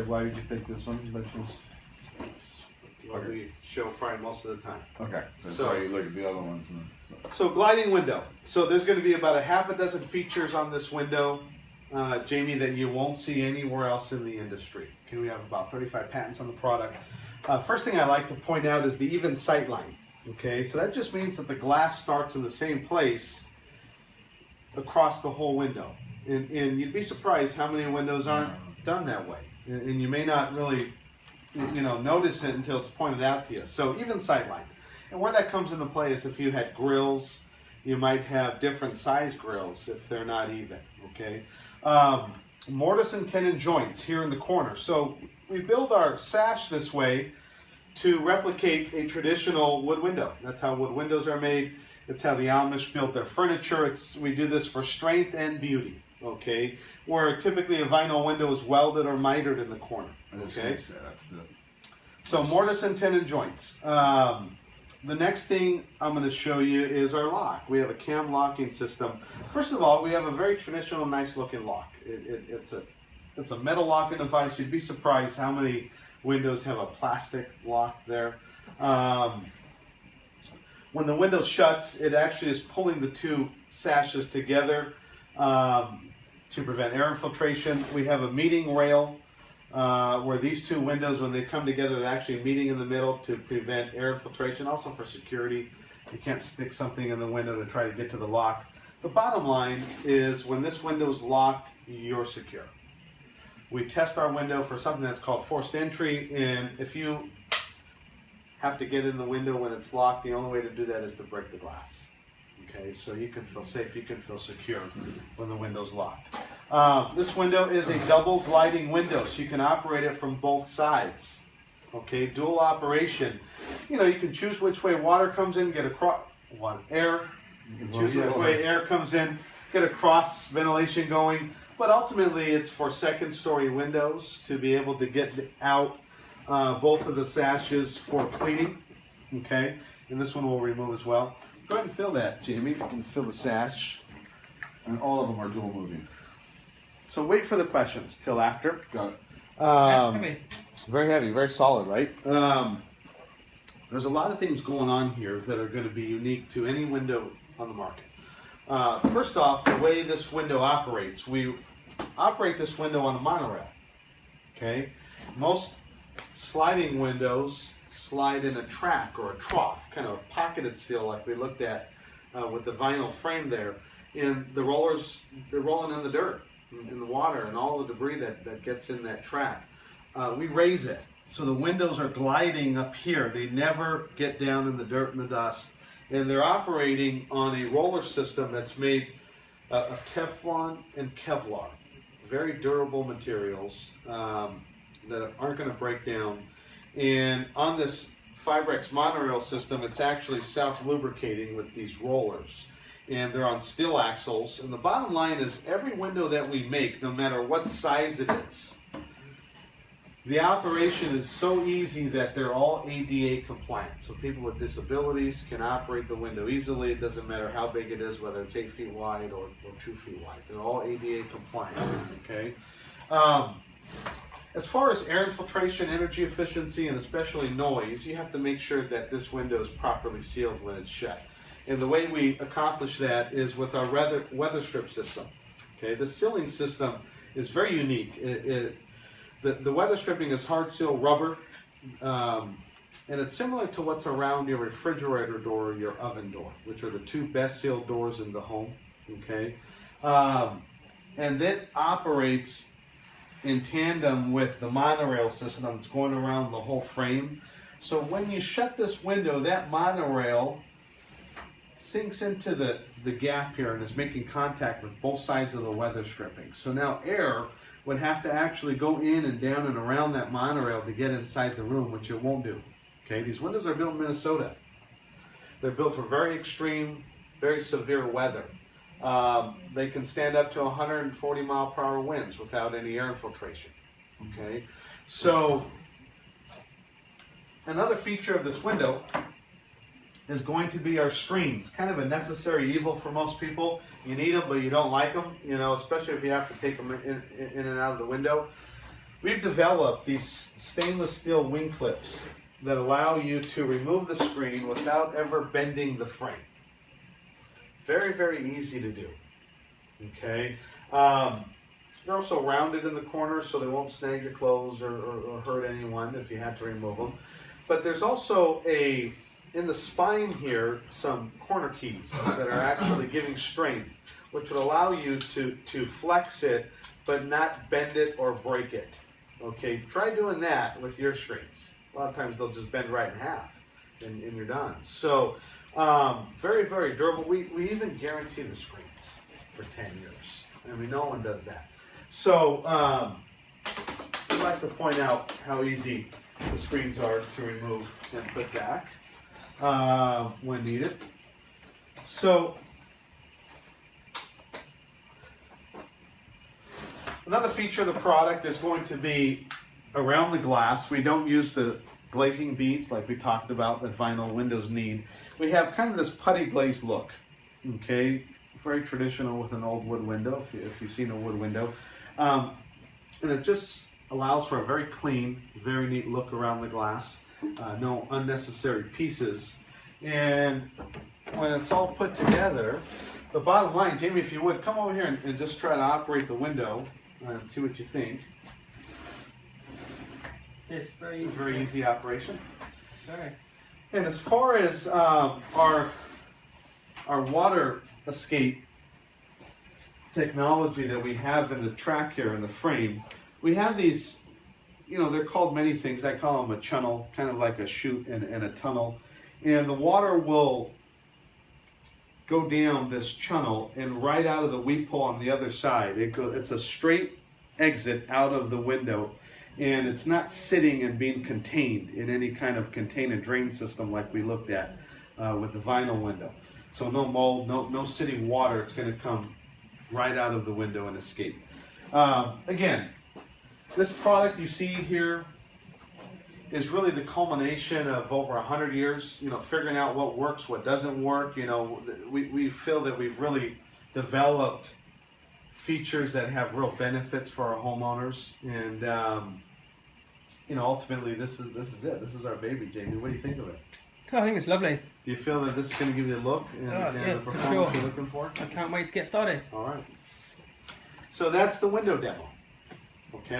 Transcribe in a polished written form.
Why did you pick this one by chance? What we show probably most of the time. Okay. That's So- why you look at the other ones. So gliding window. So there's going to be about a half a dozen features on this window, Jamie, that you won't see anywhere else in the industry. Okay, we have about 35 patents on the product. First thing I like to point out is the even sight line. Okay, so that just means that the glass starts in the same place across the whole window. And you'd be surprised how many windows aren't done that way. And you may not really notice it until it's pointed out to you. So even sight line. And where that comes into play is if you had grills, you might have different size grills if they're not even, okay? Mortise and tenon joints here in the corner. So we build our sash this way to replicate a traditional wood window. That's how wood windows are made. It's how the Amish build their furniture. We do this for strength and beauty, okay? Where typically a vinyl window is welded or mitered in the corner, okay? So mortise and tenon joints. The next thing I'm going to show you is our lock. We have a cam locking system. First of all, we have a very traditional, nice looking lock. It's a metal locking device. You'd be surprised how many windows have a plastic lock there. When the window shuts, it actually is pulling the two sashes together to prevent air infiltration. We have a meeting rail where these two windows, when they come together, they're actually meeting in the middle to prevent air infiltration, also for security. You can't stick something in the window to try to get to the lock. The bottom line is when this window is locked, you're secure. We test our window for something that's called forced entry, and if you have to get in the window when it's locked, the only way to do that is to break the glass. Okay, so you can feel safe, you can feel secure when the window's locked. This window is a double gliding window, so you can operate it from both sides. Okay, dual operation. You can choose which way water comes in, get across, air. You can choose which way air comes in, get a cross ventilation going. But ultimately, it's for second-story windows to be able to get out both of the sashes for pleating. Okay, and this one we'll remove as well. Go ahead and fill that, Jamie. You can fill the sash. And all of them are dual moving. So wait for the questions till after. Got it. Very heavy, very solid, right? There's a lot of things going on here that are going to be unique to any window on the market. First off, the way this window operates, we operate this window on a monorail. Okay, most sliding windows slide in a track or a trough, kind of a pocketed seal like we looked at with the vinyl frame there. And the rollers, they're rolling in the dirt, in the water, and all the debris that gets in that track. We raise it, so the windows are gliding up here. They never get down in the dirt and the dust. And they're operating on a roller system that's made of Teflon and Kevlar. Very durable materials that aren't going to break down. And on this Fibrex monorail system, it's actually self-lubricating with these rollers. And they're on steel axles. And the bottom line is every window that we make, no matter what size it is, the operation is so easy that they're all ADA compliant. So people with disabilities can operate the window easily. It doesn't matter how big it is, whether it's 8 feet wide or 2 feet wide. They're all ADA compliant, okay? As far as air infiltration, energy efficiency, and especially noise, you have to make sure that this window is properly sealed when it's shut. And the way we accomplish that is with our weather strip system. Okay, the sealing system is very unique. The weather stripping is hard seal rubber, and it's similar to what's around your refrigerator door or your oven door, which are the two best sealed doors in the home. Okay, and that operates in tandem with the monorail system that's going around the whole frame. So when you shut this window, that monorail sinks into the gap here and is making contact with both sides of the weather stripping. So now air would have to actually go in and down and around that monorail to get inside the room, which it won't do. Okay, these windows are built in Minnesota. They're built for very extreme, very severe weather. They can stand up to 140 mile per hour winds without any air infiltration. Okay, so another feature of this window is going to be our screens. Kind of a necessary evil for most people. You need them, but you don't like them, especially if you have to take them in and out of the window. we've developed these stainless steel wing clips that allow you to remove the screen without ever bending the frame. Very, very easy to do. Okay. They're also rounded in the corners so they won't snag your clothes or hurt anyone if you have to remove them. But there's also in the spine here, some corner keys that are actually giving strength, which would allow you to flex it, but not bend it or break it. Okay, try doing that with your screens. A lot of times they'll just bend right in half, and you're done. So, very, very durable. We even guarantee the screens for 10 years. I mean, no one does that. So, I'd like to point out how easy the screens are to remove and put back when needed. So, another feature of the product is going to be around the glass. We don't use the glazing beads like we talked about that vinyl windows need. We have kind of this putty glaze look, okay? Very traditional with an old wood window, if you've seen a wood window. And it just allows for a very clean, very neat look around the glass. No unnecessary pieces. And when it's all put together, the bottom line, Jamie, if you would, come over here and just try to operate the window and see what you think. It's very easy. Very easy operation. Very. And as far as our water escape technology that we have in the track here in the frame, we have these, you know, they're called many things. I call them a channel, kind of like a chute and a tunnel. And the water will go down this channel and right out of the weep hole on the other side. It's a straight exit out of the window. And it's not sitting and being contained in any kind of contain and drain system like we looked at with the vinyl window. So no mold, no sitting water. It's going to come right out of the window and escape. Again, this product you see here is really the culmination of over 100 years, you know, figuring out what works, what doesn't work. You know, we feel that we've really developed features that have real benefits for our homeowners, and you know, ultimately this is it. This is our baby, Jamie. What do you think of it? I think it's lovely. Do you feel that this is going to give you the look and Yeah, the for performance sure. you're looking for? I can't wait to get started. All right. So that's the window demo. Okay.